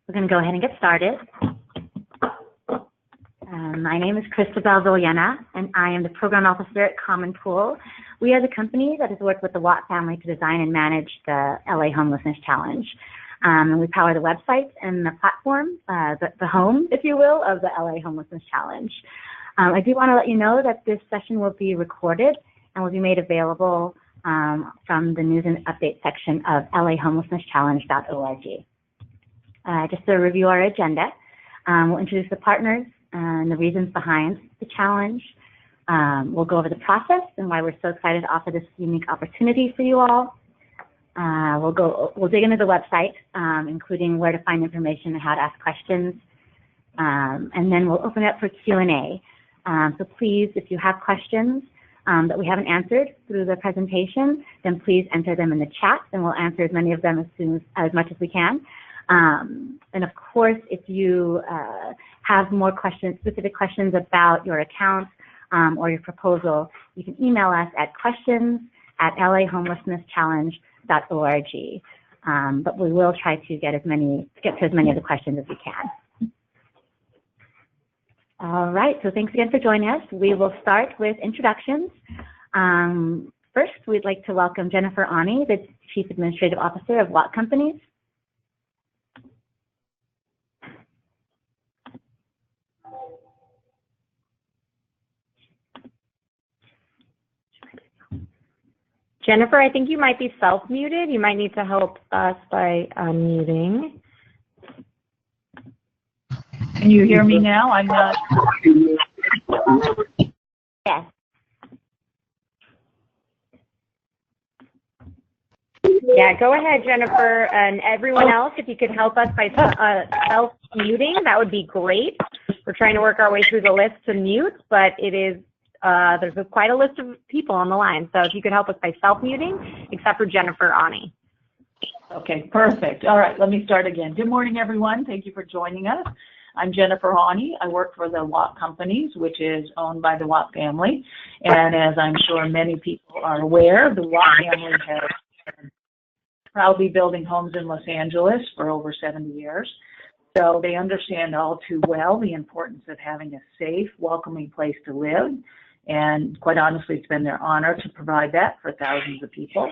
We're going to go ahead and get started. My name is Christabel Villena, and I am the Program Officer at Common Pool. We are the company that has worked with the Watt family to design and manage the LA Homelessness Challenge. And we power the website and the platform, the home, if you will, of the LA Homelessness Challenge. I do want to let you know that this session will be recorded and will be made available from the news and update section of lahomelessnesschallenge.org. Just to review our agenda, we'll introduce the partners and the reasons behind the challenge. We'll go over the process and why we're so excited to offer this unique opportunity for you all. We'll dig into the website, including where to find information and how to ask questions. And then we'll open it up for Q&A. So please, if you have questions that we haven't answered through the presentation, then please enter them in the chat, and we'll answer as many of them as much as we can. And of course, if you have more questions, specific questions about your account or your proposal, you can email us at questions@lahomelessnesschallenge.org. But we will try to get to as many of the questions as we can. All right, so thanks again for joining us. We will start with introductions. First, we'd like to welcome Jennifer Ani, the Chief Administrative Officer of Watt Companies. Jennifer, I think you might be self-muted. You might need to help us by unmuting. Can you hear me now? I'm not. Yes. Yeah, go ahead, Jennifer, and everyone else, if you could help us by self-muting, that would be great. We're trying to work our way through the list to mute, but it is there's quite a list of people on the line. So if you could help us by self-muting, except for Jennifer Ani. Okay, perfect. All right, let me start again. Good morning, everyone. Thank you for joining us. I'm Jennifer Ani. I work for the Watt Companies, which is owned by the Watt family. And as I'm sure many people are aware, the Watt family has been proudly building homes in Los Angeles for over 70 years. So they understand all too well the importance of having a safe, welcoming place to live. And quite honestly, it's been their honor to provide that for thousands of people.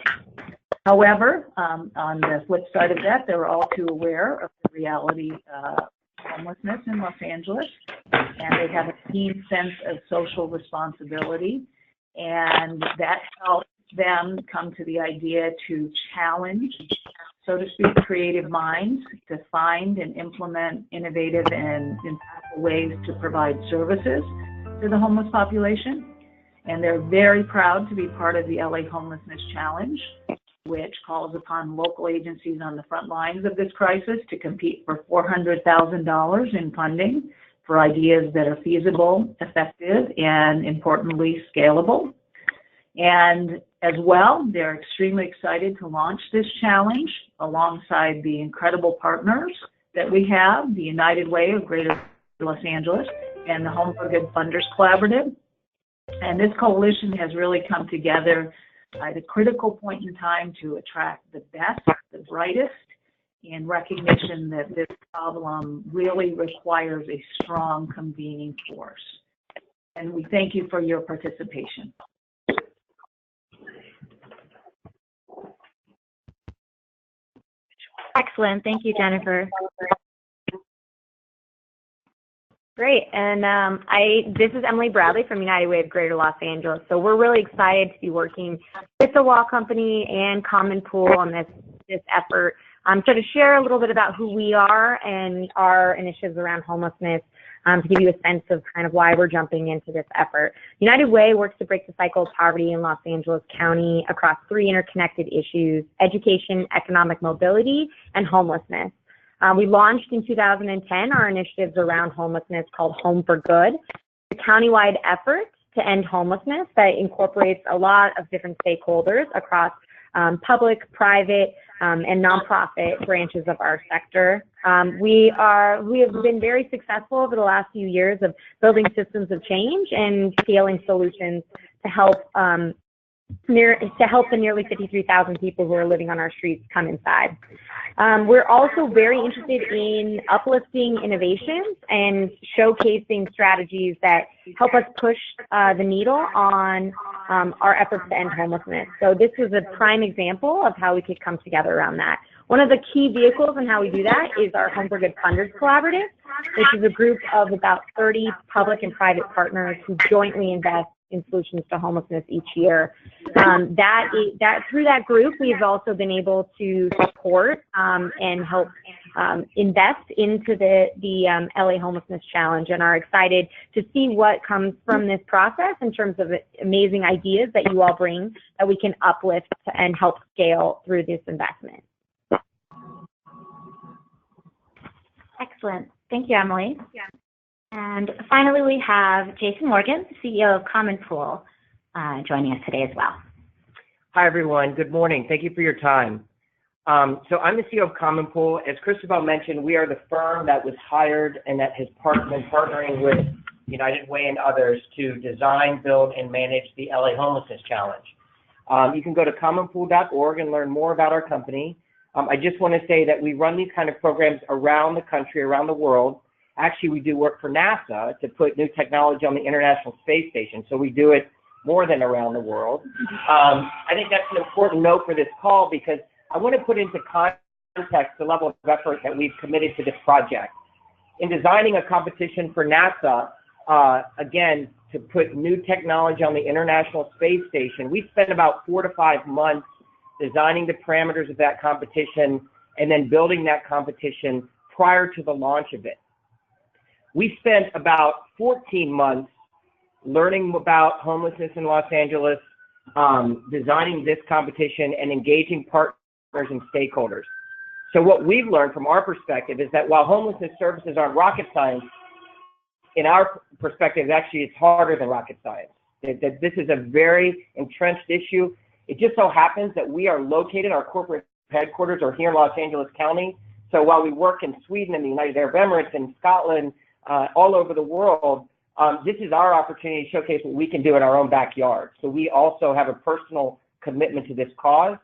However, on the flip side of that, they're all too aware of the reality of homelessness in Los Angeles, and they have a keen sense of social responsibility, and that helps them come to the idea to challenge, so to speak, creative minds to find and implement innovative and impactful ways to provide services to the homeless population. And they're very proud to be part of the LA Homelessness Challenge, which calls upon local agencies on the front lines of this crisis to compete for $400,000 in funding for ideas that are feasible, effective, and importantly, scalable. And as well, they're extremely excited to launch this challenge alongside the incredible partners that we have, the United Way of Greater Los Angeles and the Home for Good Funders Collaborative. And this coalition has really come together at a critical point in time to attract the best, the brightest, in recognition that this problem really requires a strong convening force. And we thank you for your participation. Excellent. Thank you, Jennifer. Great, and this is Emily Bradley from United Way of Greater Los Angeles. So we're really excited to be working with the Watt Company and Common Pool on this effort. So to share a little bit about who we are and our initiatives around homelessness, to give you a sense of kind of why we're jumping into this effort. United Way works to break the cycle of poverty in Los Angeles County across 3 interconnected issues: education, economic mobility, and homelessness. We launched in 2010 our initiatives around homelessness called Home for Good, a countywide effort to end homelessness that incorporates a lot of different stakeholders across public, private, and nonprofit branches of our sector. We have been very successful over the last few years of building systems of change and scaling solutions to help to help the nearly 53,000 people who are living on our streets come inside. We're also very interested in uplifting innovations and showcasing strategies that help us push the needle on our efforts to end homelessness. So this was a prime example of how we could come together around that. One of the key vehicles in how we do that is our Home for Good Funders Collaborative, which is a group of about 30 public and private partners who jointly invest in solutions to homelessness each year. Through that group, we've also been able to support and help invest into the LA Homelessness Challenge, and are excited to see what comes from this process in terms of amazing ideas that you all bring that we can uplift and help scale through this investment. Excellent. Thank you, Emily. And finally, we have Jason Morgan, CEO of Common Pool, joining us today as well. Hi, everyone. Good morning. Thank you for your time. So I'm the CEO of Common Pool. As Christabel mentioned, we are the firm that was hired and that has been partnering with United Way and others to design, build, and manage the LA Homelessness Challenge. You can go to commonpool.org and learn more about our company. I just want to say that we run these kind of programs around the country, around the world. Actually, we do work for NASA to put new technology on the International Space Station, so we do it more than around the world. I think that's an important note for this call because I want to put into context the level of effort that we've committed to this project. In designing a competition for NASA, again, to put new technology on the International Space Station, we spent about 4 to 5 months designing the parameters of that competition and then building that competition prior to the launch of it. We spent about 14 months learning about homelessness in Los Angeles, designing this competition, and engaging partners and stakeholders. So what we've learned from our perspective is that while homelessness services aren't rocket science, in our perspective, actually it's harder than rocket science. That this is a very entrenched issue. It just so happens that we are located, our corporate headquarters are here in Los Angeles County. So while we work in Sweden and the United Arab Emirates and Scotland, all over the world, this is our opportunity to showcase what we can do in our own backyard. So we also have a personal commitment to this cause.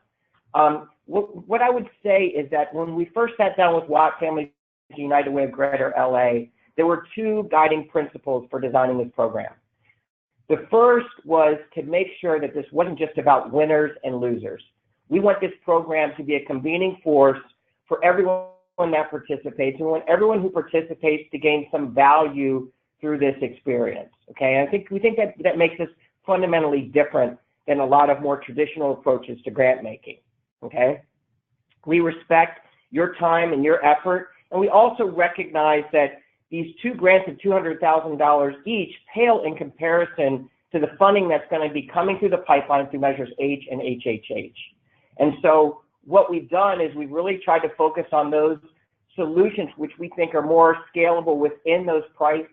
What I would say is that when we first sat down with Watt Families United Way of Greater LA, there were 2 guiding principles for designing this program. The first was to make sure that this wasn't just about winners and losers. We want this program to be a convening force for everyone that participates, and we want everyone who participates to gain some value through this experience. Okay, and we think that makes us fundamentally different than a lot of more traditional approaches to grant making. Okay, we respect your time and your effort, and we also recognize that these 2 grants of $200,000 each pale in comparison to the funding that's going to be coming through the pipeline through Measures H and HHH. And so what we've done is we've really tried to focus on those solutions which we think are more scalable within those price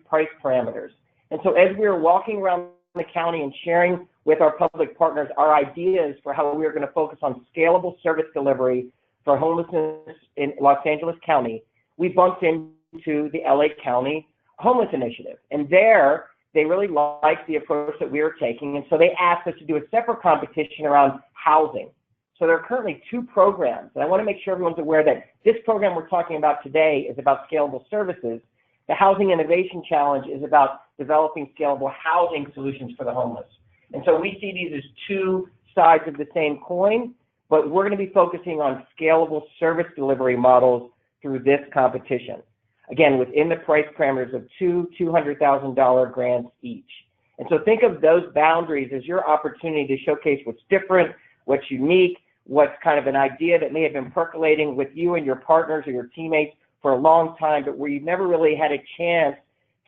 parameters. And so as we were walking around the county and sharing with our public partners our ideas for how we are going to focus on scalable service delivery for homelessness in Los Angeles County, we bumped into the LA County Homeless Initiative. And there, they really liked the approach that we were taking, and so they asked us to do a separate competition around housing. So there are currently 2 programs, and I want to make sure everyone's aware that this program we're talking about today is about scalable services. The Housing Innovation Challenge is about developing scalable housing solutions for the homeless. And so we see these as 2 sides of the same coin, but we're going to be focusing on scalable service delivery models through this competition. Again, within the price parameters of 2 $200,000 grants each. And so think of those boundaries as your opportunity to showcase what's different, what's unique, what's kind of an idea that may have been percolating with you and your partners or your teammates for a long time, but where you've never really had a chance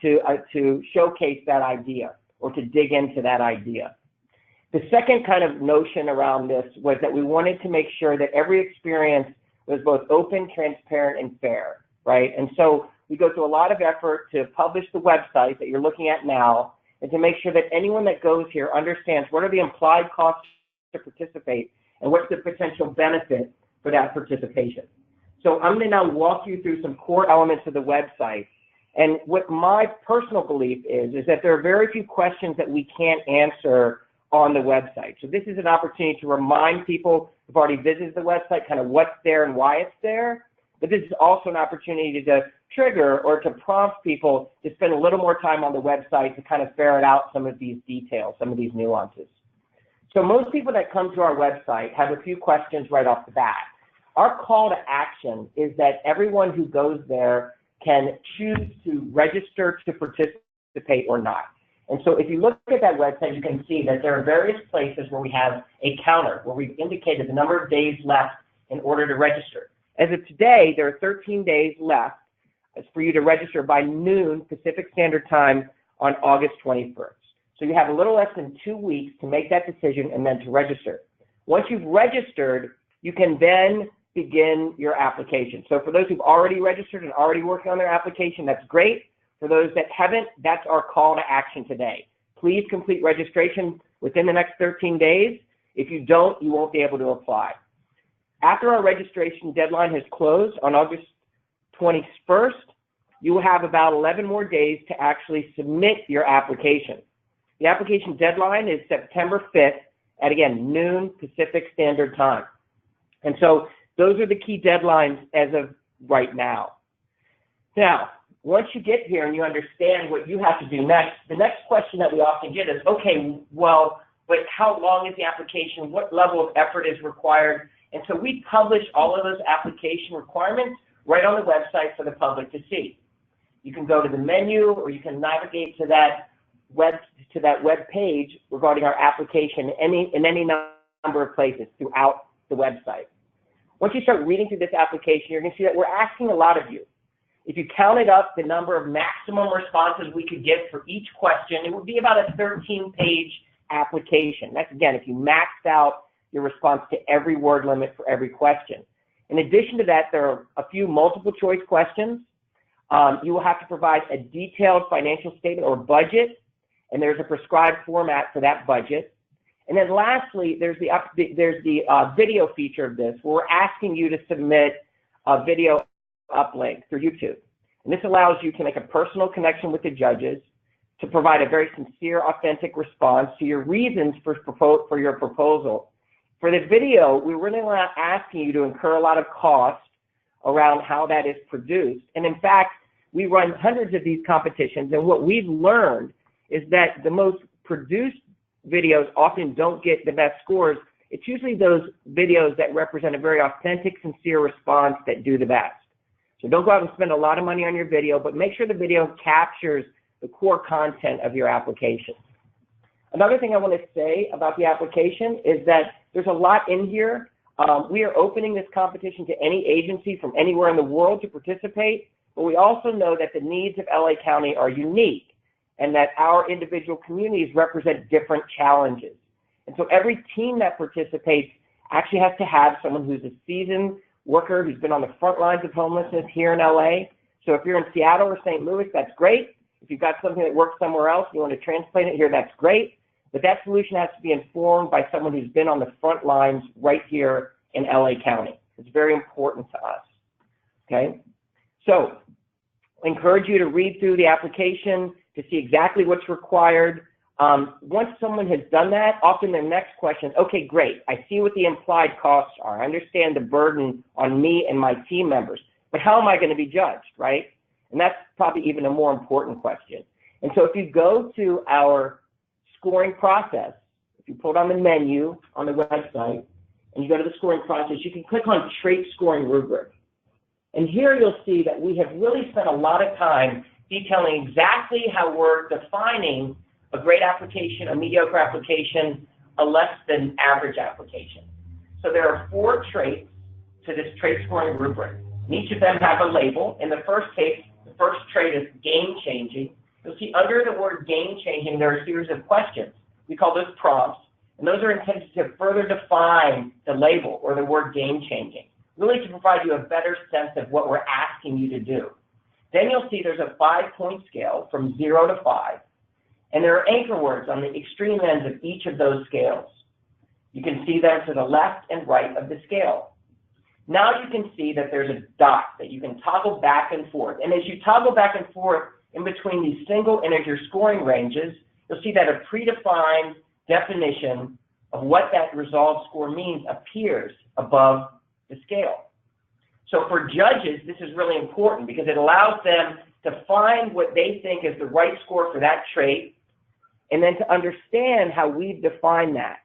to showcase that idea or to dig into that idea. The second kind of notion around this was that we wanted to make sure that every experience was both open, transparent, and fair, right? And so we go through a lot of effort to publish the website that you're looking at now and to make sure that anyone that goes here understands what are the implied costs to participate and what's the potential benefit for that participation. So I'm going to now walk you through some core elements of the website. And what my personal belief is that there are very few questions that we can't answer on the website. So this is an opportunity to remind people who've already visited the website kind of what's there and why it's there. But this is also an opportunity to trigger or to prompt people to spend a little more time on the website to kind of ferret out some of these details, some of these nuances. So most people that come to our website have a few questions right off the bat. Our call to action is that everyone who goes there can choose to register to participate or not. And so if you look at that website, you can see that there are various places where we have a counter, where we've indicated the number of days left in order to register. As of today, there are 13 days left for you to register by noon Pacific Standard Time on August 21st. So you have a little less than 2 weeks to make that decision and then to register. Once you've registered, you can then begin your application. So for those who've already registered and already working on their application, that's great. For those that haven't, that's our call to action today. Please complete registration within the next 13 days. If you don't, you won't be able to apply. After our registration deadline has closed on August 21st, you will have about 11 more days to actually submit your application. The application deadline is September 5th at, again, noon Pacific Standard Time. And so those are the key deadlines as of right now. Now, once you get here and you understand what you have to do next, the next question that we often get is, okay, well, but how long is the application? What level of effort is required? And so we publish all of those application requirements right on the website for the public to see. You can go to the menu or you can navigate to that web page regarding our application in any number of places throughout the website. Once you start reading through this application, you're going to see that we're asking a lot of you. If you counted up the number of maximum responses we could get for each question, it would be about a 13-page application. That's, again, if you maxed out your response to every word limit for every question. In addition to that, there are a few multiple choice questions. You will have to provide a detailed financial statement or budget, and there's a prescribed format for that budget. And then lastly, there's the video feature of this, where we're asking you to submit a video uplink through YouTube. And this allows you to make a personal connection with the judges, to provide a very sincere, authentic response to your reasons for your proposal. For the video, we're really not asking you to incur a lot of cost around how that is produced. And in fact, we run hundreds of these competitions, and what we've learned is that the most produced videos often don't get the best scores. It's usually those videos that represent a very authentic, sincere response that do the best. So don't go out and spend a lot of money on your video, but make sure the video captures the core content of your application. Another thing I want to say about the application is that there's a lot in here. We are opening this competition to any agency from anywhere in the world to participate, but we also know that the needs of LA County are unique and that our individual communities represent different challenges. And so every team that participates actually has to have someone who's a seasoned worker who's been on the front lines of homelessness here in LA. So if you're in Seattle or St. Louis, that's great. If you've got something that works somewhere else, you want to transplant it here, that's great. But that solution has to be informed by someone who's been on the front lines right here in LA County. It's very important to us, okay? So I encourage you to read through the application to see exactly what's required. Once someone has done that, often their next question is, okay, great, I see what the implied costs are. I understand the burden on me and my team members, but how am I going to be judged, right? And that's probably even a more important question. And so if you go to our scoring process, if you pull down the menu on the website and you go to the scoring process, you can click on Trait Scoring Rubric. And here you'll see that we have really spent a lot of time detailing exactly how we're defining a great application, a mediocre application, a less than average application. So there are 4 traits to this trait scoring rubric. And each of them have a label. In the first case, the first trait is game-changing. You'll see under the word game-changing, there are a series of questions. We call those prompts. And those are intended to further define the label or the word game-changing, really to provide you a better sense of what we're asking you to do. Then you'll see there's a 5-point scale from 0 to 5. And there are anchor words on the extreme ends of each of those scales. You can see them to the left and right of the scale. Now you can see that there's a dot that you can toggle back and forth. And as you toggle back and forth in between these single integer scoring ranges, you'll see that a predefined definition of what that resolve score means appears above the scale. So for judges, this is really important because it allows them to find what they think is the right score for that trait, and then to understand how we've defined that.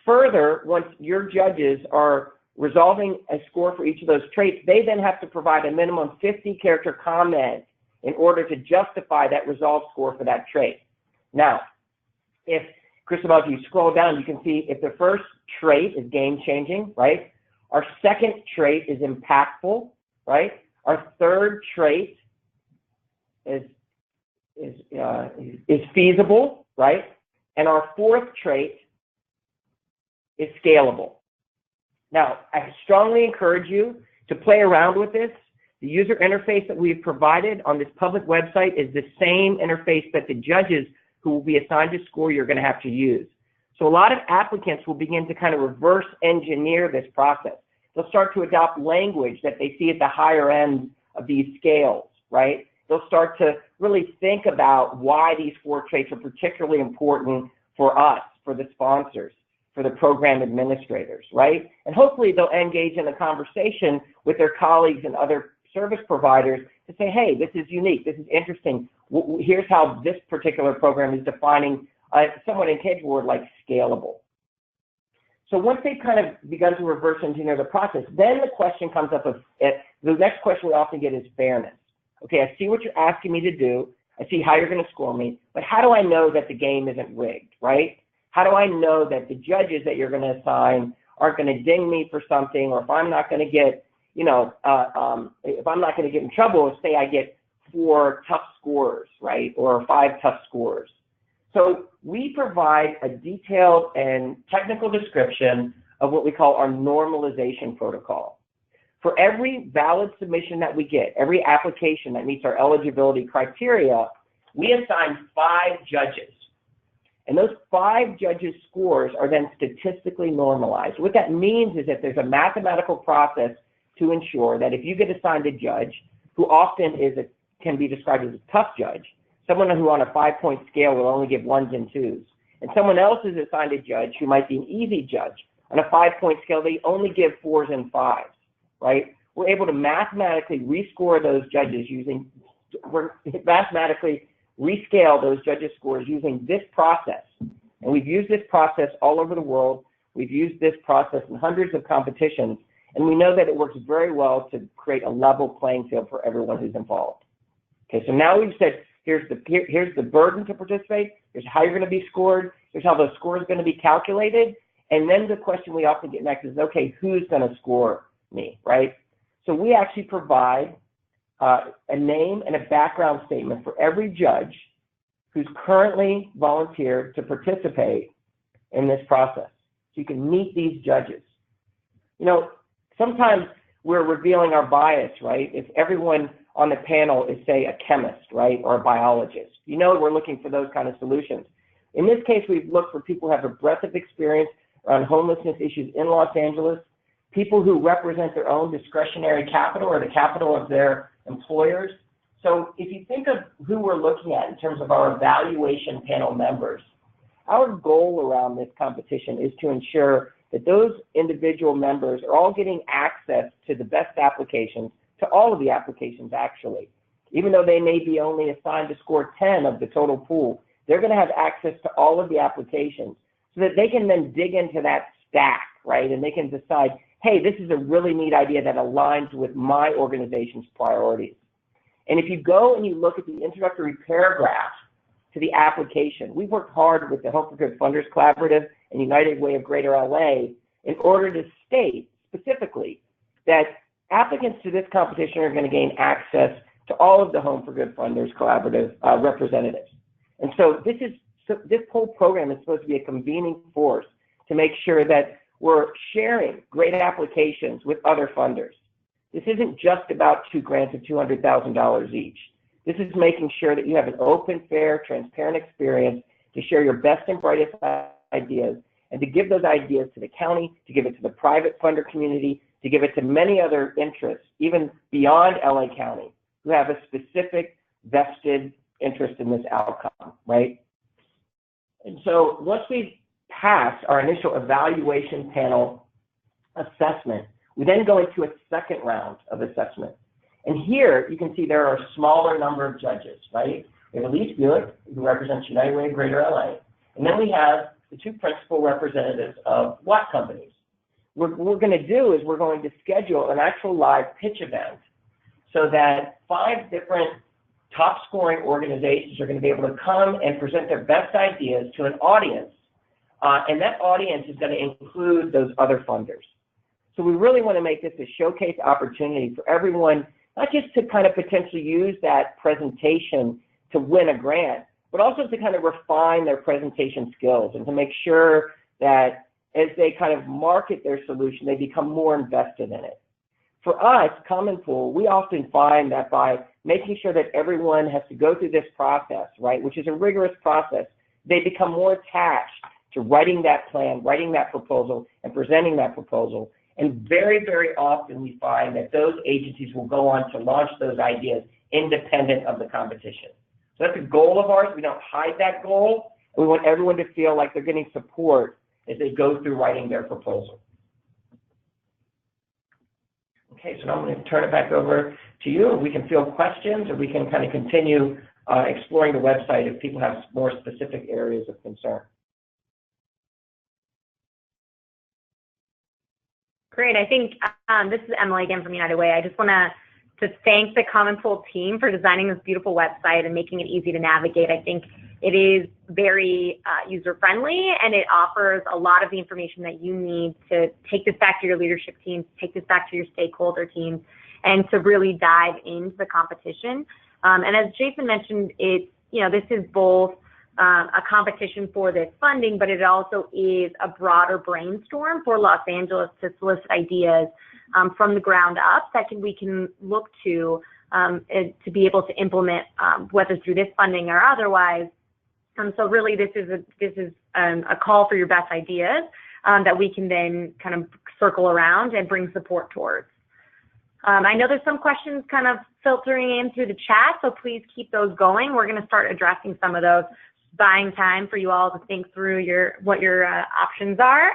Further, once your judges are resolving a score for each of those traits, they then have to provide a minimum 50-character comment in order to justify that resolve score for that trait. Now, if Cristobal, if you scroll down, you can see if the first trait is game-changing, right? Our second trait is impactful, right? Our third trait is feasible, right? And our fourth trait is scalable. Now, I strongly encourage you to play around with this. The user interface that we've provided on this public website is the same interface that the judges who will be assigned to score you're going to have to use. So a lot of applicants will begin to kind of reverse engineer this process. They'll start to adopt language that they see at the higher end of these scales, right? They'll start to really think about why these four traits are particularly important for us, for the sponsors, for the program administrators, right? And hopefully they'll engage in a conversation with their colleagues and other service providers to say, hey, this is unique, this is interesting. Here's how this particular program is defining somewhat intangible word like scalable. So once they've kind of begun to reverse engineer the process, then the question comes up of, the next question we often get is fairness. Okay, I see what you're asking me to do. I see how you're going to score me, but how do I know that the game isn't rigged, right? How do I know that the judges that you're going to assign aren't going to ding me for something, or if I'm not going to get, if I'm not going to get in trouble, if say I get 4 tough scores, right, or 5 tough scores. So we provide a detailed and technical description of what we call our normalization protocol. For every valid submission that we get, every application that meets our eligibility criteria, we assign 5 judges. And those 5 judges' scores are then statistically normalized. What that means is that there's a mathematical process to ensure that if you get assigned a judge, who often can be described as a tough judge, someone who on a 5-point scale will only give 1s and 2s, and someone else is assigned a judge who might be an easy judge, on a 5-point scale they only give 4s and 5s, right? We're able to mathematically rescore those judges rescale those judges' scores using this process. And we've used this process all over the world. We've used this process in hundreds of competitions, and we know that it works very well to create a level playing field for everyone who's involved. Okay, so now we've said, here's the burden to participate, here's how you're going to be scored, here's how the score is going to be calculated, and then the question we often get next is, okay, who's going to score me, right? So we actually provide a name and a background statement for every judge who's currently volunteered to participate in this process. So you can meet these judges. You know, sometimes we're revealing our bias, right? If everyone on the panel is, say, a chemist, right, or a biologist, you know we're looking for those kind of solutions. In this case, we've looked for people who have a breadth of experience around homelessness issues in Los Angeles, people who represent their own discretionary capital or the capital of their employers. So if you think of who we're looking at in terms of our evaluation panel members, our goal around this competition is to ensure that those individual members are all getting access to the best applications, to all of the applications actually. Even though they may be only assigned to score 10 of the total pool, they're going to have access to all of the applications so that they can then dig into that stack, right? And they can decide, hey, this is a really neat idea that aligns with my organization's priorities. And if you go and you look at the introductory paragraph to the application, we've worked hard with the Home for Good Funders Collaborative and United Way of Greater LA in order to state specifically that applicants to this competition are going to gain access to all of the Home for Good Funders Collaborative representatives. And so this whole program is supposed to be a convening force to make sure that we're sharing great applications with other funders. This isn't just about 2 grants of $200,000 each. This is making sure that you have an open, fair, transparent experience to share your best and brightest ideas and to give those ideas to the county, to give it to the private funder community, to give it to many other interests, even beyond LA County, who have a specific vested interest in this outcome, right? And so once we pass our initial evaluation panel assessment, we then go into a second round of assessment. And here you can see there are a smaller number of judges, right? We have Elise Buick, who represents United Way of Greater LA. And then we have the two principal representatives of WAT companies. What we're going to do is we're going to schedule an actual live pitch event so that 5 different top scoring organizations are going to be able to come and present their best ideas to an audience. And that audience is going to include those other funders. So we really want to make this a showcase opportunity for everyone, not just to kind of potentially use that presentation to win a grant, but also to kind of refine their presentation skills and to make sure that as they kind of market their solution, they become more invested in it. For us, Common Pool, we often find that by making sure that everyone has to go through this process, right, which is a rigorous process, they become more attached to writing that plan, writing that proposal, and presenting that proposal. And very, very often we find that those agencies will go on to launch those ideas independent of the competition. So that's a goal of ours. We don't hide that goal. And we want everyone to feel like they're getting support as they go through writing their proposal. Okay, so now I'm going to turn it back over to you. We can field questions, or we can kind of continue exploring the website if people have more specific areas of concern. Great. I think this is Emily again from United Way. I just want to thank the Common Pool team for designing this beautiful website and making it easy to navigate. I think it is very user-friendly, and it offers a lot of the information that you need to take this back to your leadership teams, take this back to your stakeholder teams, and to really dive into the competition. And as Jason mentioned, this is both a competition for this funding, but it also is a broader brainstorm for Los Angeles to solicit ideas from the ground up that we can look to be able to implement, whether through this funding or otherwise. So really, this is a call for your best ideas that we can then kind of circle around and bring support towards. I know there's some questions kind of filtering in through the chat, so please keep those going. We're going to start addressing some of those, buying time for you all to think through what your options are,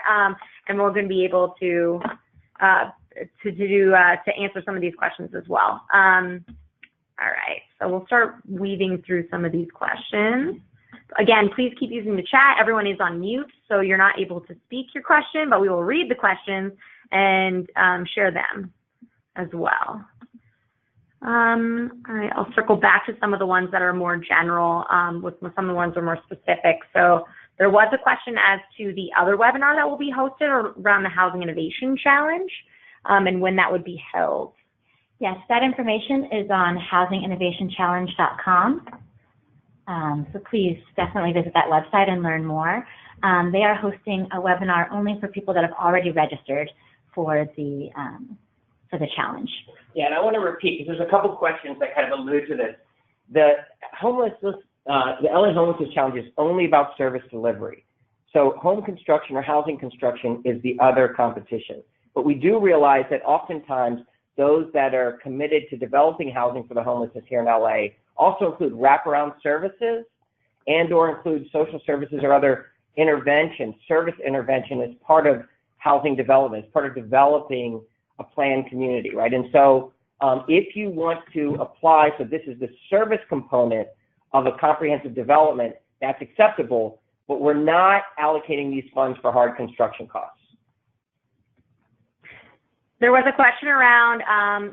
and we're going to be able to answer some of these questions as well. All right, so we'll start weaving through some of these questions. Again, please keep using the chat. Everyone is on mute, so you're not able to speak your question, but we will read the questions and share them as well. All right, I'll circle back to some of the ones that are more general, with some of the ones that are more specific. So there was a question as to the other webinar that will be hosted around the Housing Innovation Challenge, and when that would be held. Yes, that information is on housinginnovationchallenge.com. So please definitely visit that website and learn more. They are hosting a webinar only for people that have already registered for the challenge. Yeah, and I want to repeat, because there's a couple questions that kind of allude to this. The LA Homelessness Challenge is only about service delivery. So home construction or housing construction is the other competition. But we do realize that oftentimes those that are committed to developing housing for the homelessness here in LA also include wraparound services and or include social services or other intervention, service intervention as part of housing development, as part of developing a planned community, right? And so if you want to apply, so this is the service component of a comprehensive development, that's acceptable, but we're not allocating these funds for hard construction costs. There was a question around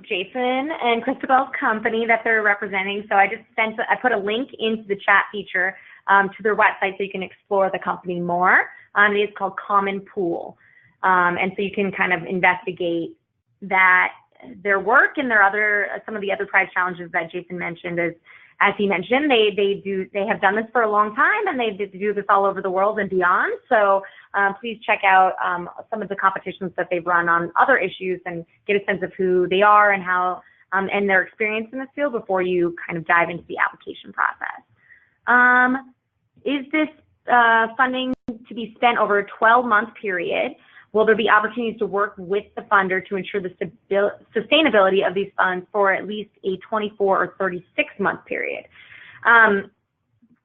Jason and Christabel's company that they're representing. So I put a link into the chat feature to their website so you can explore the company more. It is called Common Pool. And so you can kind of investigate that their work and some of the other prize challenges that Jason mentioned. As he mentioned, they have done this for a long time, and they do this all over the world and beyond. So please check out some of the competitions that they've run on other issues and get a sense of who they are and how and their experience in this field before you kind of dive into the application process. Is this funding to be spent over a 12-month period? Will there be opportunities to work with the funder to ensure the sustainability of these funds for at least a 24 or 36-month period?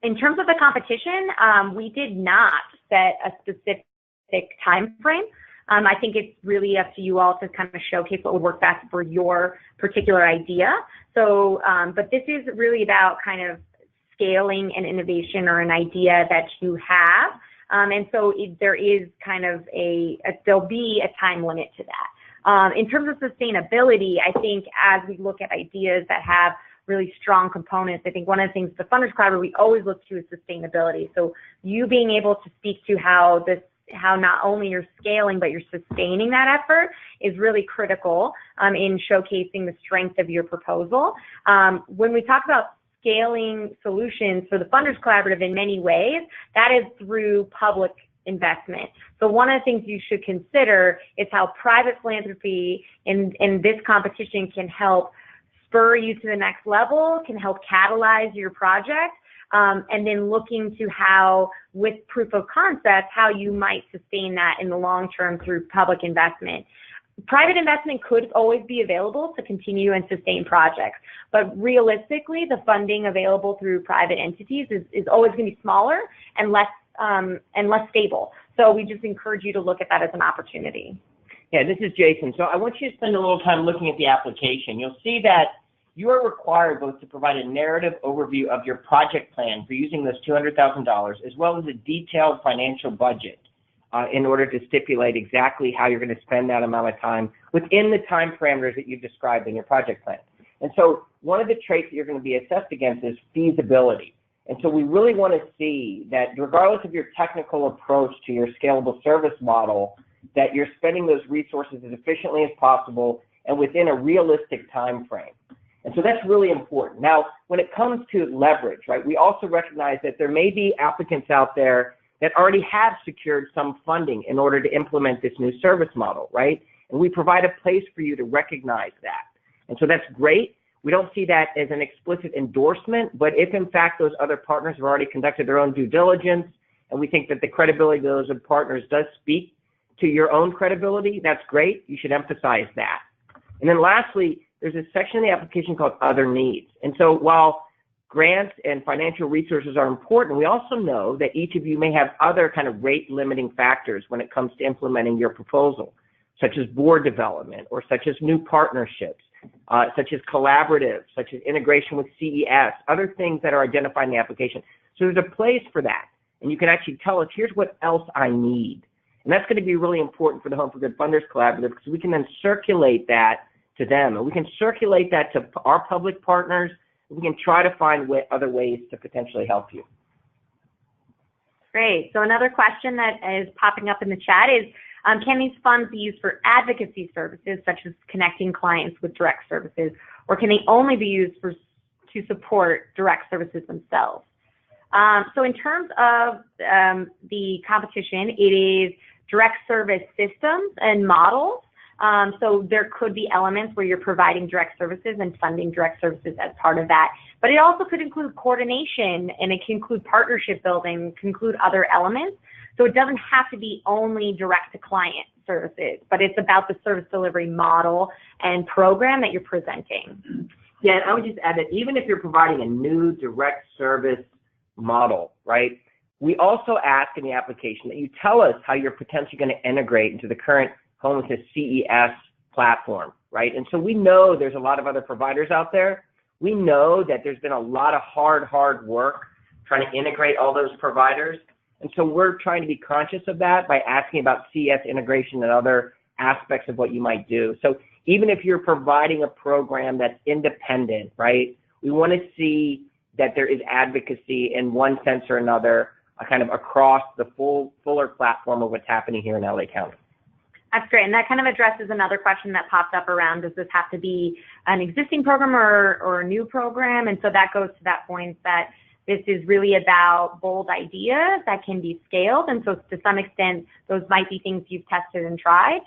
In terms of the competition, we did not set a specific time frame. I think it's really up to you all to kind of showcase what would work best for your particular idea. So, but this is really about kind of scaling an innovation or an idea that you have. And so there is kind of there'll be a time limit to that. In terms of sustainability, I think as we look at ideas that have really strong components, I think one of the things the Funders Collaborative we always look to is sustainability. So you being able to speak to how not only you're scaling, but you're sustaining that effort is really critical in showcasing the strength of your proposal. When we talk about scaling solutions for the Funders Collaborative in many ways, that is through public investment. So one of the things you should consider is how private philanthropy in this competition can help spur you to the next level, can help catalyze your project, and then looking to how, with proof of concept, how you might sustain that in the long term through public investment. Private investment could always be available to continue and sustain projects, but realistically, the funding available through private entities is always going to be smaller and less stable. So we just encourage you to look at that as an opportunity. Yeah, this is Jason. So I want you to spend a little time looking at the application. You'll see that you are required both to provide a narrative overview of your project plan for using this $200,000, as well as a detailed financial budget in order to stipulate exactly how you're going to spend that amount of time within the time parameters that you've described in your project plan. And so one of the traits that you're going to be assessed against is feasibility. And so we really want to see that regardless of your technical approach to your scalable service model, that you're spending those resources as efficiently as possible and within a realistic time frame. And so that's really important. Now, when it comes to leverage, right, we also recognize that there may be applicants out there that already have secured some funding in order to implement this new service model, right? And we provide a place for you to recognize that. And so that's great. We don't see that as an explicit endorsement, but if in fact those other partners have already conducted their own due diligence, and we think that the credibility of those partners does speak to your own credibility, that's great. You should emphasize that. And then lastly, there's a section in the application called Other Needs. And so while grants and financial resources are important, we also know that each of you may have other kind of rate-limiting factors when it comes to implementing your proposal, such as board development, or such as new partnerships, such as collaboratives, such as integration with CES, other things that are identified in the application. So there's a place for that. And you can actually tell us, here's what else I need. And that's going to be really important for the Home for Good Funders Collaborative, because we can then circulate that to them. And we can circulate that to our public partners. We can try to find other ways to potentially help you. Great. So another question that is popping up in the chat is, can these funds be used for advocacy services, such as connecting clients with direct services, or can they only be used to support direct services themselves? So in terms of the competition, it is direct service systems and models. So there could be elements where you're providing direct services and funding direct services as part of that. But it also could include coordination, and it can include partnership building, it can include other elements. So it doesn't have to be only direct-to-client services, but it's about the service delivery model and program that you're presenting. Yeah, and I would just add that even if you're providing a new direct service model, right, we also ask in the application that you tell us how you're potentially going to integrate into the current Homelessness CES platform, right? And so we know there's a lot of other providers out there. We know that there's been a lot of hard work trying to integrate all those providers. And so we're trying to be conscious of that by asking about CES integration and other aspects of what you might do. So even if you're providing a program that's independent, right, we want to see that there is advocacy in one sense or another, kind of across the fuller platform of what's happening here in LA County. That's great, and that kind of addresses another question that popped up around, does this have to be an existing program or a new program? And so that goes to that point that this is really about bold ideas that can be scaled, and so to some extent, those might be things you've tested and tried,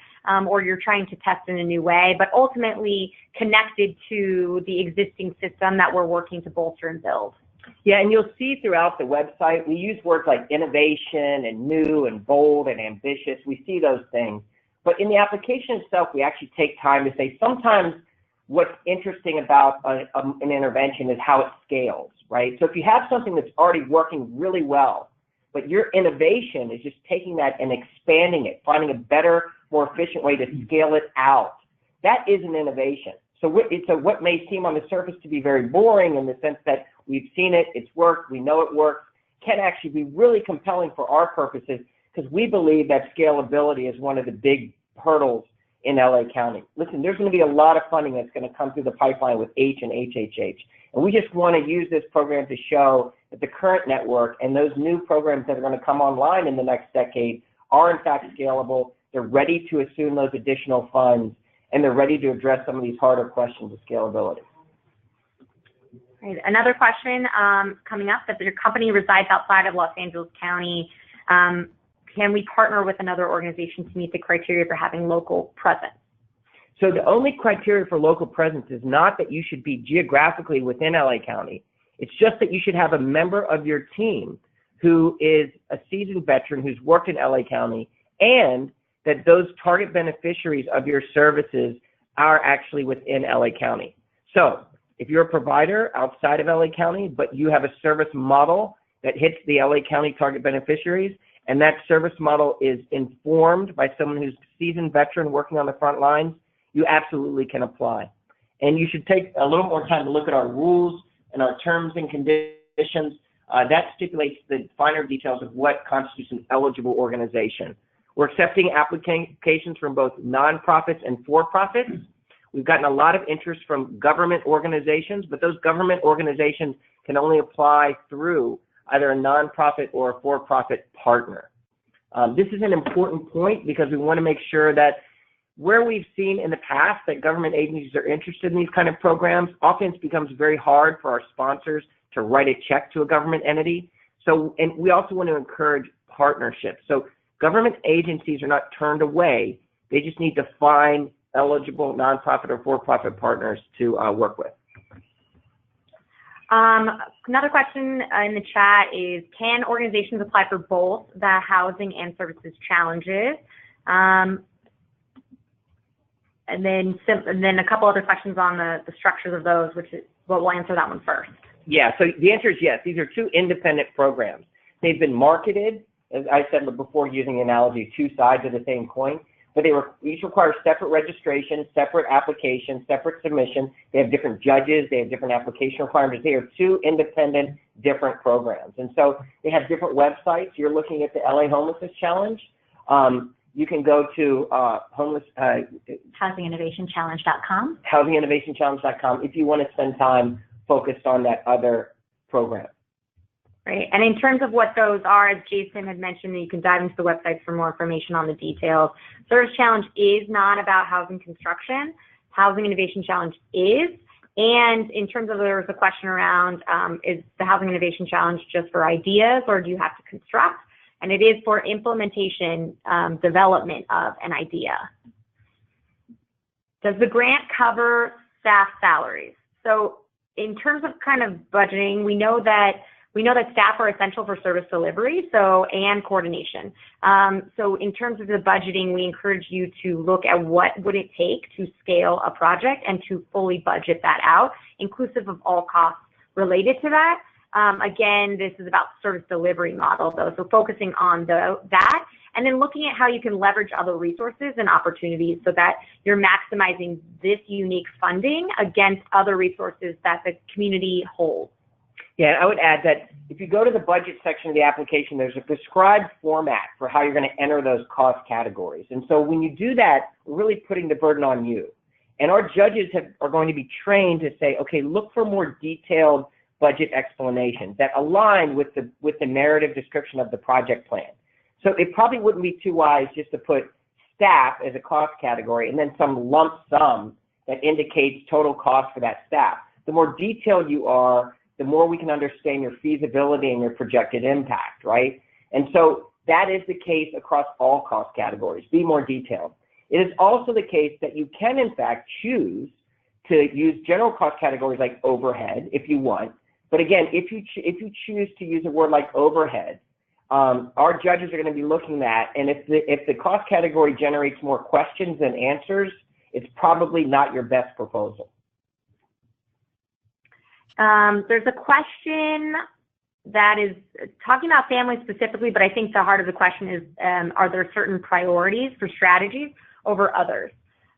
or you're trying to test in a new way, but ultimately connected to the existing system that we're working to bolster and build. Yeah, and you'll see throughout the website, we use words like innovation and new and bold and ambitious. We see those things. But in the application itself, we actually take time to say sometimes what's interesting about an intervention is how it scales, right? So if you have something that's already working really well, but your innovation is just taking that and expanding it, finding a better, more efficient way to scale it out, that is an innovation. So what may seem on the surface to be very boring in the sense that we've seen it, it's worked, we know it works, can actually be really compelling for our purposes because we believe that scalability is one of the big hurdles in LA County. Listen, there's going to be a lot of funding that's going to come through the pipeline with H and HHH. And we just want to use this program to show that the current network and those new programs that are going to come online in the next decade are in fact scalable. They're ready to assume those additional funds, and they're ready to address some of these harder questions of scalability. Right. Another question coming up, that your company resides outside of Los Angeles County. Can we partner with another organization to meet the criteria for having local presence? So the only criteria for local presence is not that you should be geographically within LA County. It's just that you should have a member of your team who is a seasoned veteran who's worked in LA County, and that those target beneficiaries of your services are actually within LA County. So if you're a provider outside of LA County, but you have a service model that hits the LA County target beneficiaries, and that service model is informed by someone who's a seasoned veteran working on the front lines, you absolutely can apply. And you should take a little more time to look at our rules and our terms and conditions. That stipulates the finer details of what constitutes an eligible organization. We're accepting applications from both nonprofits and for-profits. We've gotten a lot of interest from government organizations, but those government organizations can only apply through either a nonprofit or a for-profit partner. This is an important point because we want to make sure that where we've seen in the past that government agencies are interested in these kind of programs, often it becomes very hard for our sponsors to write a check to a government entity. So, and we also want to encourage partnerships. So government agencies are not turned away. They just need to find eligible nonprofit or for-profit partners to work with. Another question in the chat is, can organizations apply for both the housing and services challenges? And then a couple other questions on the structures of those, but we'll answer that one first. Yeah, so the answer is yes. These are two independent programs. They've been marketed, as I said before, using the analogy, two sides of the same coin, but they each require separate registration, separate application, separate submission. They have different judges. They have different application requirements. They are two independent, different programs. And so they have different websites. You're looking at the LA Homelessness Challenge. You can go to housinginnovationchallenge.com. housinginnovationchallenge.com if you want to spend time focused on that other program. Right. And in terms of what those are, as Jason had mentioned, you can dive into the website for more information on the details. Service Challenge is not about housing construction. Housing Innovation Challenge is. And in terms of, there was a question around, is the Housing Innovation Challenge just for ideas, or do you have to construct? And it is for implementation, development of an idea. Does the grant cover staff salaries? So in terms of kind of budgeting, we know that staff are essential for service delivery, and coordination. So in terms of the budgeting, we encourage you to look at what would it take to scale a project and to fully budget that out, inclusive of all costs related to that. Again, this is about service delivery model, though, so focusing on that, and then looking at how you can leverage other resources and opportunities so that you're maximizing this unique funding against other resources that the community holds. Yeah, I would add that if you go to the budget section of the application, there's a prescribed format for how you're going to enter those cost categories. And so when you do that, we're really putting the burden on you. And our judges are going to be trained to say, okay, look for more detailed budget explanations that align with the narrative description of the project plan. So it probably wouldn't be too wise just to put staff as a cost category and then some lump sum that indicates total cost for that staff. The more detailed you are, the more we can understand your feasibility and your projected impact, right? And so that is the case across all cost categories. Be more detailed. It is also the case that you can, in fact, choose to use general cost categories like overhead if you want. But again, if you choose to use a word like overhead, our judges are going to be looking at, and if the cost category generates more questions than answers, it's probably not your best proposal. There's a question that is talking about families specifically, but I think the heart of the question is, are there certain priorities for strategies over others?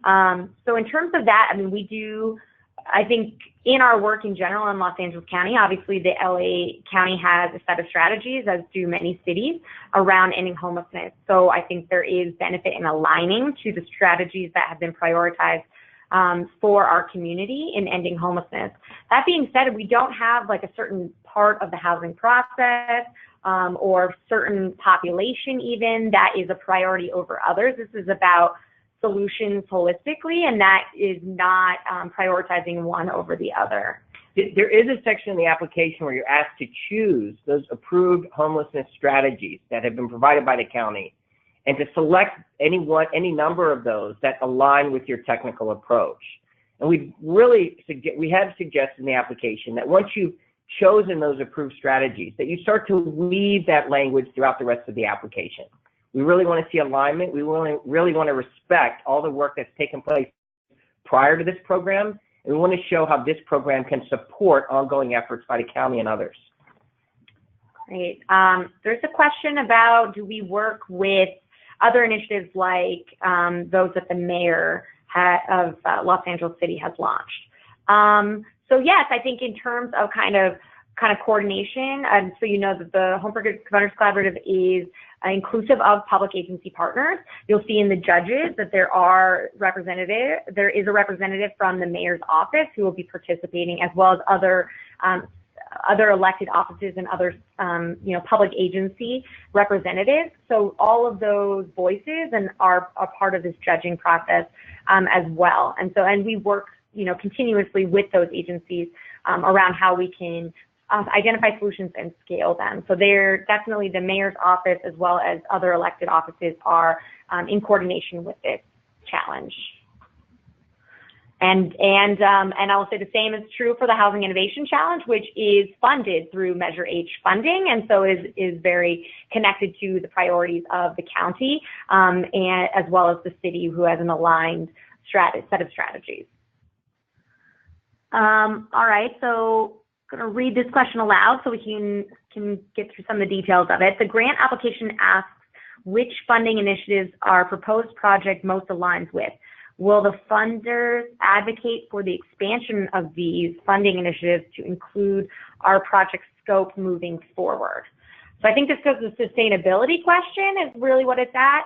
So in terms of that, I mean, I think in our work in general in Los Angeles County, obviously the LA County has a set of strategies, as do many cities, around ending homelessness. So I think there is benefit in aligning to the strategies that have been prioritized for our community in ending homelessness. That being said, we don't have like a certain part of the housing process or certain population even that is a priority over others. This is about solutions holistically, and that is not prioritizing one over the other. There is a section in the application where you're asked to choose those approved homelessness strategies that have been provided by the county and to select any number of those that align with your technical approach. And we have suggested in the application that once you've chosen those approved strategies, that you start to weave that language throughout the rest of the application. We really want to see alignment. We really want to respect all the work that's taken place prior to this program, and we want to show how this program can support ongoing efforts by the county and others. Great. There's a question about, do we work with other initiatives like those that the mayor of Los Angeles City has launched? So yes, I think in terms of kind of coordination, so you know that the Home for Good Funders Collaborative is inclusive of public agency partners. You'll see in the judges that there is a representative from the mayor's office who will be participating, as well as other elected offices and other public agency representatives. So all of those voices are a part of this judging process as well. And we work continuously with those agencies around how we can identify solutions and scale them. So they're definitely, the mayor's office as well as other elected offices are in coordination with this challenge. And I will say the same is true for the Housing Innovation Challenge, which is funded through Measure H funding, and so is very connected to the priorities of the county and as well as the city, who has an aligned set of strategies. All right, so I'm going to read this question aloud so we can get through some of the details of it. The grant application asks which funding initiatives our proposed project most aligns with. Will the funders advocate for the expansion of these funding initiatives to include our project scope moving forward? So I think this goes to the sustainability question is really what it's at.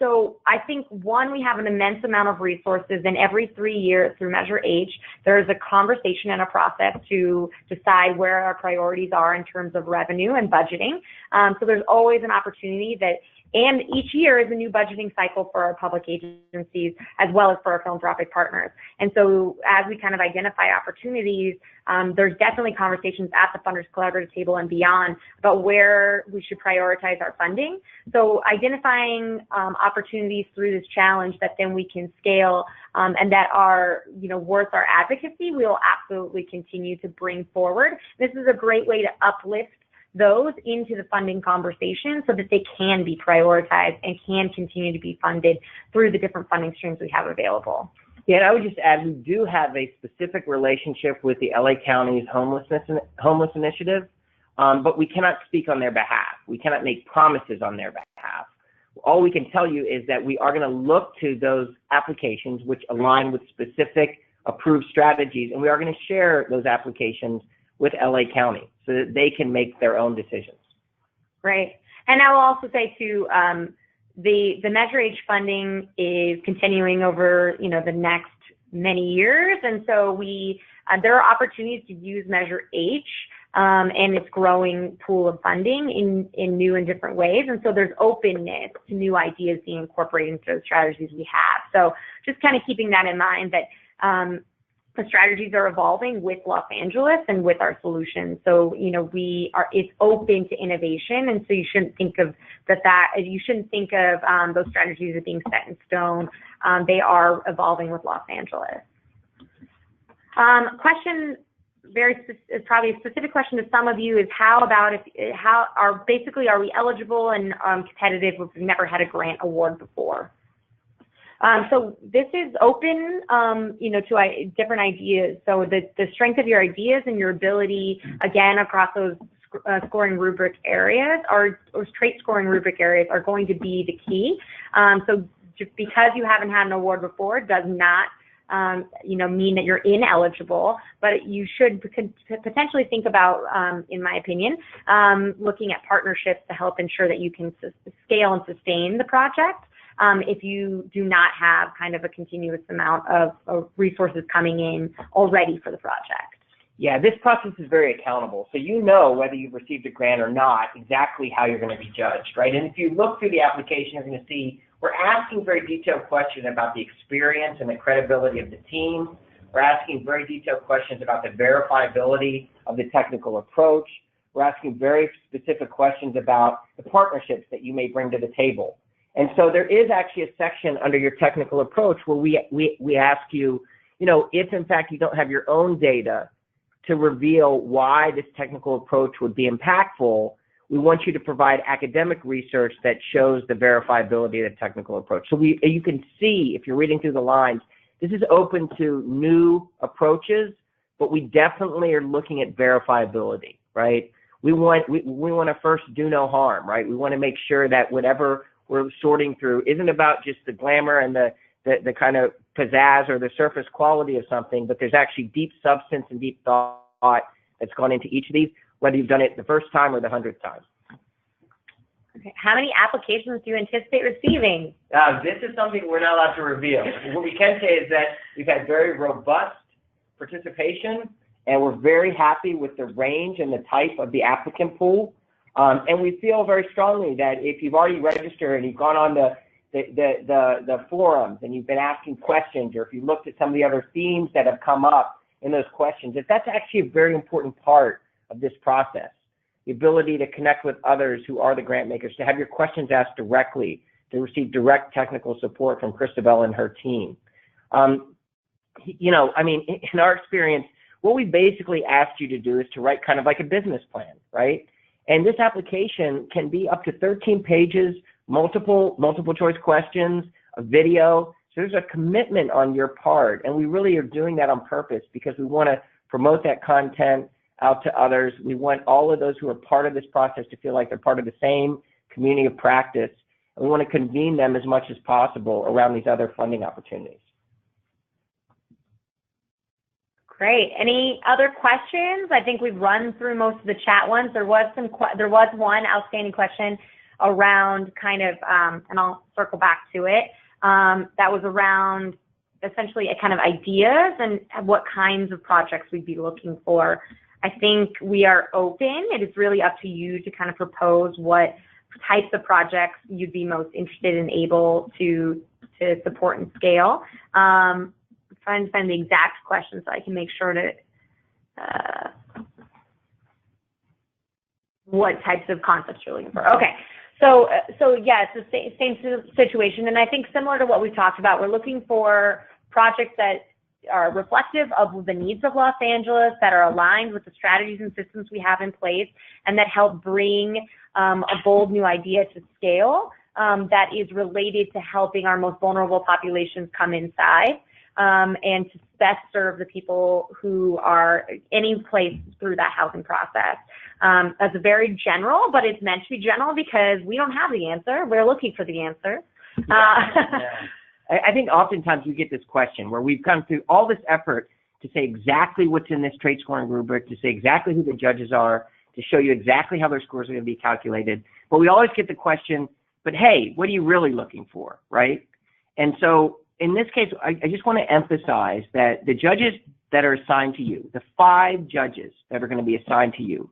So I think, one, we have an immense amount of resources, and every 3 years through Measure H, there is a conversation and a process to decide where our priorities are in terms of revenue and budgeting. So there's always an opportunity and each year is a new budgeting cycle for our public agencies as well as for our philanthropic partners. And so as we kind of identify opportunities, there's definitely conversations at the Funders Collaborative table and beyond about where we should prioritize our funding. So identifying opportunities through this challenge that then we can scale and that are worth our advocacy, we will absolutely continue to bring forward. This is a great way to uplift those into the funding conversation so that they can be prioritized and can continue to be funded through the different funding streams we have available. Yeah, and I would just add, we do have a specific relationship with the LA County's homeless initiative, but we cannot speak on their behalf. We cannot make promises on their behalf. All we can tell you is that we are going to look to those applications which align with specific approved strategies, and we are going to share those applications with LA County so that they can make their own decisions. Right. And I will also say too, the Measure H funding is continuing over, the next many years. And so there are opportunities to use Measure H and its growing pool of funding in new and different ways. And so there's openness to new ideas being incorporated into those strategies we have. So just kind of keeping that in mind that, the strategies are evolving with Los Angeles and with our solutions. So, it's open to innovation. And so you shouldn't think of those strategies as being set in stone. They are evolving with Los Angeles. Question is probably a specific question to some of you is are we eligible and competitive if we've never had a grant award before? So this is open, to different ideas. So the strength of your ideas and your ability, again, across those scoring rubric areas, or trait scoring rubric areas, are going to be the key. So just because you haven't had an award before does not mean that you're ineligible, but you should potentially think about, in my opinion, looking at partnerships to help ensure that you can scale and sustain the project if you do not have kind of a continuous amount of resources coming in already for the project. Yeah, this process is very accountable. So you know whether you've received a grant or not, exactly how you're going to be judged, right? And if you look through the application, you're going to see we're asking very detailed questions about the experience and the credibility of the team. We're asking very detailed questions about the verifiability of the technical approach. We're asking very specific questions about the partnerships that you may bring to the table. And so there is actually a section under your technical approach where we ask you, if in fact you don't have your own data to reveal why this technical approach would be impactful, we want you to provide academic research that shows the verifiability of the technical approach. So you can see, if you're reading through the lines, this is open to new approaches, but we definitely are looking at verifiability, right? We want to first do no harm, right? We want to make sure that whatever we're sorting through isn't about just the glamour and the kind of pizzazz or the surface quality of something, but there's actually deep substance and deep thought that's gone into each of these, whether you've done it the first time or the 100th time. Okay. How many applications do you anticipate receiving? This is something we're not allowed to reveal. What we can say is that we've had very robust participation, and we're very happy with the range and the type of the applicant pool. And we feel very strongly that if you've already registered and you've gone on the forums and you've been asking questions, or if you looked at some of the other themes that have come up in those questions, that's actually a very important part of this process. The ability to connect with others who are the grant makers, to have your questions asked directly, to receive direct technical support from Christabel and her team. In our experience, what we basically asked you to do is to write kind of like a business plan, right? And this application can be up to 13 pages, multiple choice questions, a video. So there's a commitment on your part, and we really are doing that on purpose because we want to promote that content out to others. We want all of those who are part of this process to feel like they're part of the same community of practice, and we want to convene them as much as possible around these other funding opportunities. Great. Any other questions? I think we've run through most of the chat ones. There was one outstanding question around kind of, and I'll circle back to it, that was around essentially a kind of ideas and what kinds of projects we'd be looking for. I think we are open. It is really up to you to kind of propose what types of projects you'd be most interested and able to support and scale. I'm trying to find the exact question so I can make sure to what types of concepts you're looking for. Okay. So yeah, it's the same situation, and I think similar to what we talked about, we're looking for projects that are reflective of the needs of Los Angeles, that are aligned with the strategies and systems we have in place, and that help bring a bold new idea to scale that is related to helping our most vulnerable populations come inside and to best serve the people who are any place through that housing process. That's very general, but it's meant to be general because we don't have the answer. We're looking for the answer. I think oftentimes we get this question where we've come through all this effort to say exactly what's in this trait scoring rubric, to say exactly who the judges are, to show you exactly how their scores are going to be calculated. But we always get the question, but hey, what are you really looking for, right? And so in this case, I just want to emphasize that the judges that are assigned to you, the 5 judges that are going to be assigned to you,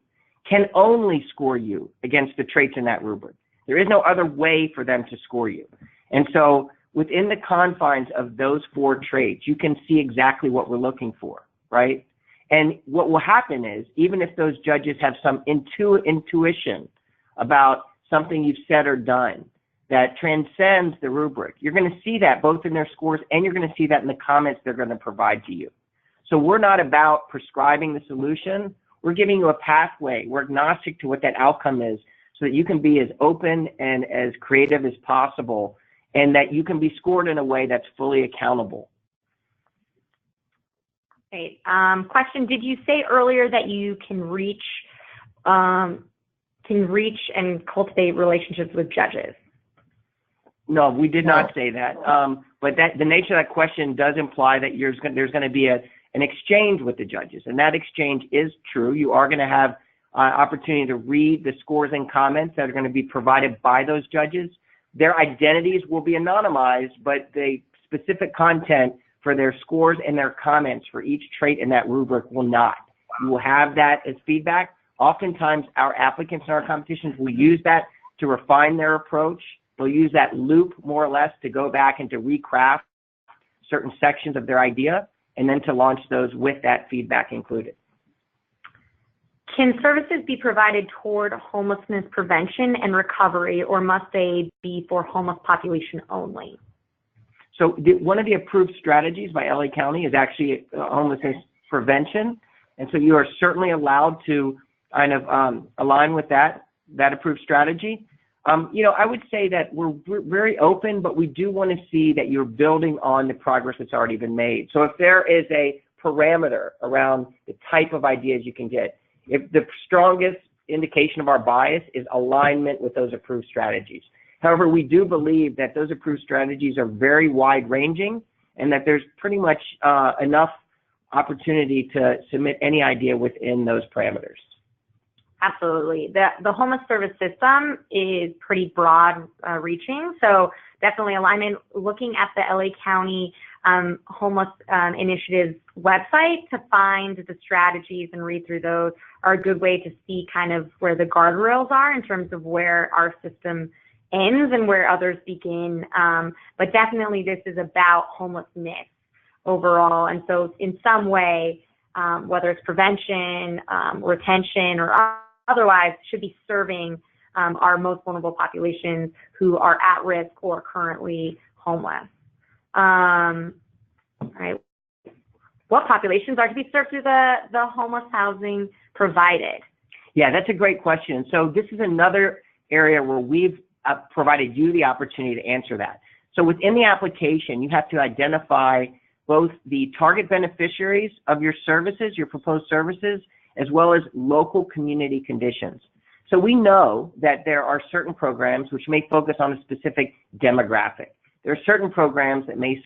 can only score you against the traits in that rubric. There is no other way for them to score you. And so within the confines of those 4 traits, you can see exactly what we're looking for, right? And what will happen is, even if those judges have some intuition about something you've said or done that transcends the rubric, you're going to see that both in their scores, and you're going to see that in the comments they're going to provide to you. So we're not about prescribing the solution. We're giving you a pathway. We're agnostic to what that outcome is so that you can be as open and as creative as possible and that you can be scored in a way that's fully accountable. Great. Question, did you say earlier that you can reach and cultivate relationships with judges? No, we did not say that. But the nature of that question does imply that there's going to be an exchange with the judges, and that exchange is true. You are going to have opportunity to read the scores and comments that are going to be provided by those judges. Their identities will be anonymized, but the specific content for their scores and their comments for each trait in that rubric will not. You will have that as feedback. Oftentimes, our applicants in our competitions will use that to refine their approach. They'll use that loop, more or less, to go back and to recraft certain sections of their idea, and then to launch those with that feedback included. Can services be provided toward homelessness prevention and recovery, or must they be for homeless population only? So one of the approved strategies by LA County is actually homelessness prevention. And so you are certainly allowed to kind of align with that approved strategy. I would say that we're very open, but we do want to see that you're building on the progress that's already been made. So if there is a parameter around the type of ideas you can get, if the strongest indication of our bias is alignment with those approved strategies. However, we do believe that those approved strategies are very wide-ranging and that there's pretty much enough opportunity to submit any idea within those parameters. Absolutely. The homeless service system is pretty broad reaching, so definitely alignment. Looking at the LA County Homeless Initiative's website to find the strategies and read through those are a good way to see kind of where the guardrails are in terms of where our system ends and where others begin. But definitely this is about homelessness overall. And so in some way, whether it's prevention, retention, or otherwise, should be serving our most vulnerable populations who are at risk or currently homeless. All right. What populations are to be served through the homeless housing provided? Yeah, that's a great question. So this is another area where we've provided you the opportunity to answer that. So within the application, you have to identify both the target beneficiaries of your services, your proposed services, as well as local community conditions. So we know that there are certain programs which may focus on a specific demographic. There are certain programs that may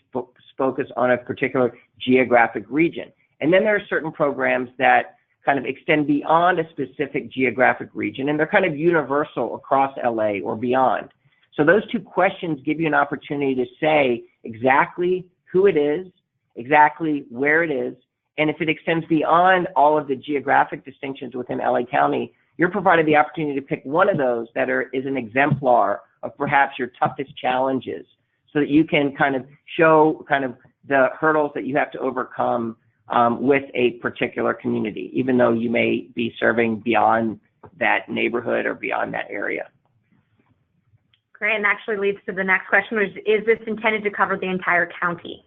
focus on a particular geographic region. And then there are certain programs that kind of extend beyond a specific geographic region, and they're kind of universal across LA or beyond. So those two questions give you an opportunity to say exactly who it is, exactly where it is, and if it extends beyond all of the geographic distinctions within LA County, you're provided the opportunity to pick one of those that is an exemplar of perhaps your toughest challenges, so that you can kind of show kind of the hurdles that you have to overcome with a particular community, even though you may be serving beyond that neighborhood or beyond that area. Great, and actually leads to the next question, which is this intended to cover the entire county?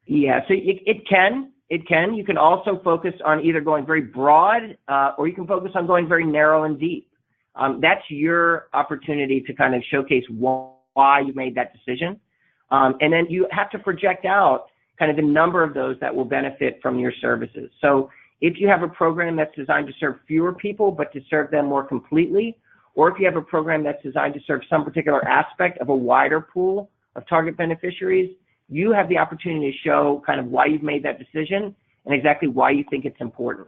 Yeah, so it can. You can also focus on either going very broad or you can focus on going very narrow and deep. That's your opportunity to kind of showcase why you made that decision. And then you have to project out kind of the number of those that will benefit from your services. So if you have a program that's designed to serve fewer people but to serve them more completely, or if you have a program that's designed to serve some particular aspect of a wider pool of target beneficiaries, you have the opportunity to show kind of why you've made that decision and exactly why you think it's important.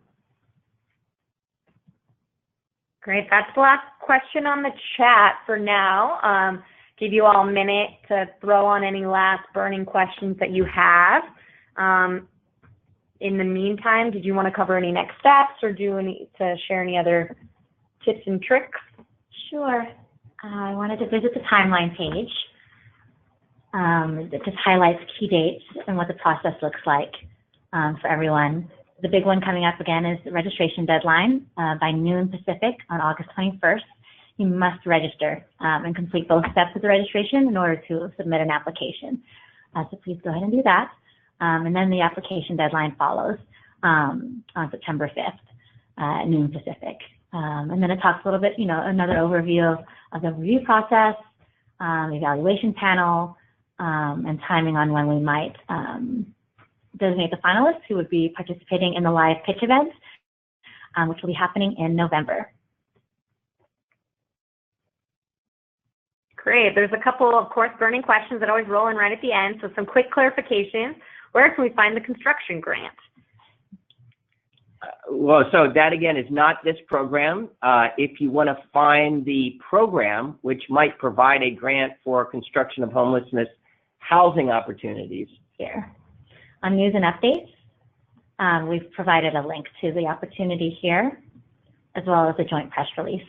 Great. That's the last question on the chat for now. Give you all a minute to throw on any last burning questions that you have. In the meantime, did you want to cover any next steps or share any other tips and tricks? Sure. I wanted to visit the timeline page. It just highlights key dates and what the process looks like for everyone. The big one coming up again is the registration deadline by noon Pacific on August 21st. You must register and complete both steps of the registration in order to submit an application. So please go ahead and do that. And then the application deadline follows on September 5th at noon Pacific. And then it talks a little bit, another overview of the review process, evaluation panel, and timing on when we might designate the finalists who would be participating in the live pitch event, which will be happening in November. Great. There's a couple, of course, burning questions that always roll in right at the end. So some quick clarifications. Where can we find the construction grant? Well, so that again is not this program. If you want to find the program, which might provide a grant for construction of homelessness housing opportunities. Here. On news and updates, we've provided a link to the opportunity here, as well as a joint press release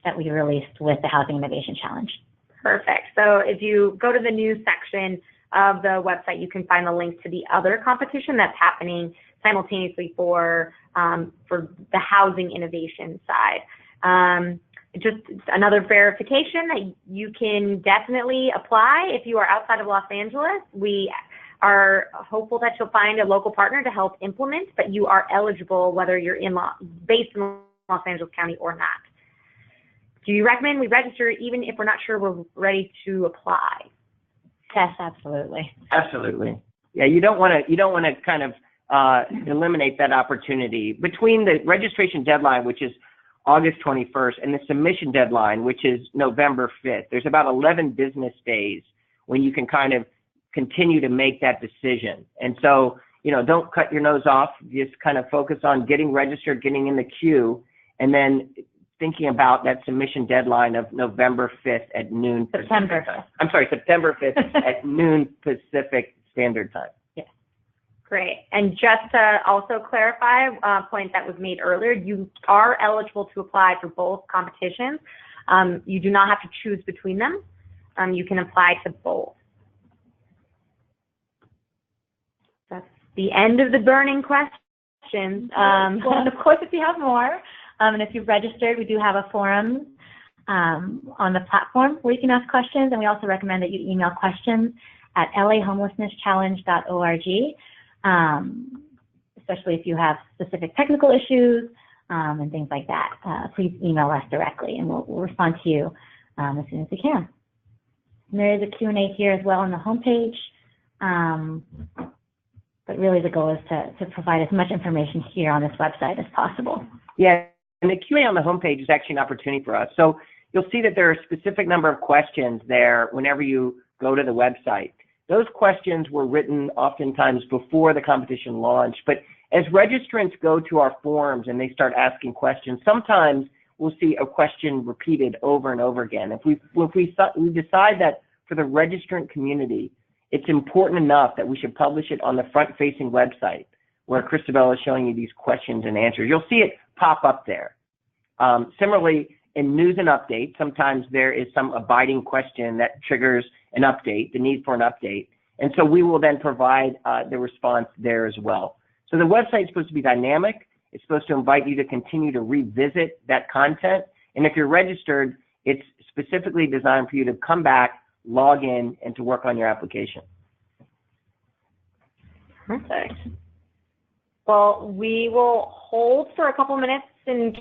that we released with the Housing Innovation Challenge. Perfect. So if you go to the news section of the website, you can find the link to the other competition that's happening simultaneously for the housing innovation side. Just another verification that you can definitely apply if you are outside of Los Angeles. We are hopeful that you'll find a local partner to help implement, but you are eligible whether you're based in Los Angeles County or not. Do you recommend we register even if we're not sure we're ready to apply? Yes, absolutely. Absolutely. Yeah, you don't want to kind of eliminate that opportunity. Between the registration deadline, which is August 21st, and the submission deadline, which is November 5th, there's about 11 business days when you can kind of continue to make that decision. And so, don't cut your nose off. Just kind of focus on getting registered, getting in the queue, and then thinking about that submission deadline of November 5th at noon. September 5th. I'm sorry, September 5th at noon Pacific Standard Time. Yes. Great. And just to also clarify a point that was made earlier, you are eligible to apply for both competitions. You do not have to choose between them. You can apply to both. That's the end of the burning questions. Well, and of course, if you have more, and if you've registered, we do have a forum on the platform where you can ask questions, and we also recommend that you email questions at lahomelessnesschallenge.org, especially if you have specific technical issues and things like that. Please email us directly, and we'll respond to you as soon as we can. And there is a Q&A here as well on the homepage, but really the goal is to provide as much information here on this website as possible. Yeah. And the Q&A on the homepage is actually an opportunity for us. So you'll see that there are a specific number of questions there whenever you go to the website. Those questions were written oftentimes before the competition launched. But as registrants go to our forums and they start asking questions, sometimes we'll see a question repeated over and over again. If we decide that for the registrant community, it's important enough that we should publish it on the front-facing website where Christabel is showing you these questions and answers. You'll see it pop up there. Similarly, in news and updates, sometimes there is some abiding question that triggers an update, the need for an update. And so we will then provide the response there as well. So the website is supposed to be dynamic. It's supposed to invite you to continue to revisit that content. And if you're registered, it's specifically designed for you to come back, log in, and to work on your application. Perfect. Well, we will hold for a couple minutes in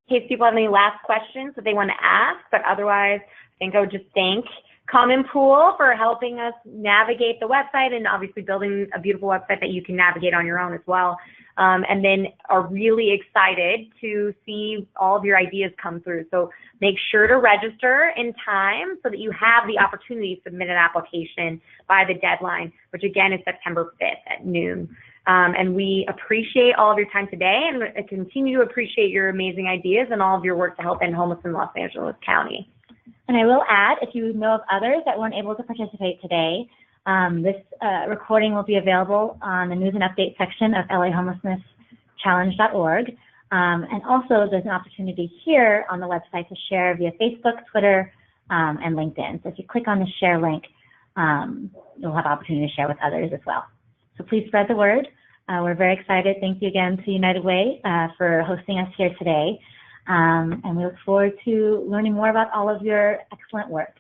case people have any last questions that they want to ask, but otherwise, I think I would just thank Common Pool for helping us navigate the website and obviously building a beautiful website that you can navigate on your own as well. And then are really excited to see all of your ideas come through. So make sure to register in time so that you have the opportunity to submit an application by the deadline, which again is September 5th at noon. And we appreciate all of your time today and continue to appreciate your amazing ideas and all of your work to help end homelessness in Los Angeles County. And I will add, if you know of others that weren't able to participate today, this recording will be available on the news and update section of lahomelessnesschallenge.org. And also there's an opportunity here on the website to share via Facebook, Twitter, and LinkedIn. So if you click on the share link, you'll have opportunity to share with others as well. So please spread the word. We're very excited. Thank you again to United Way for hosting us here today. And we look forward to learning more about all of your excellent work.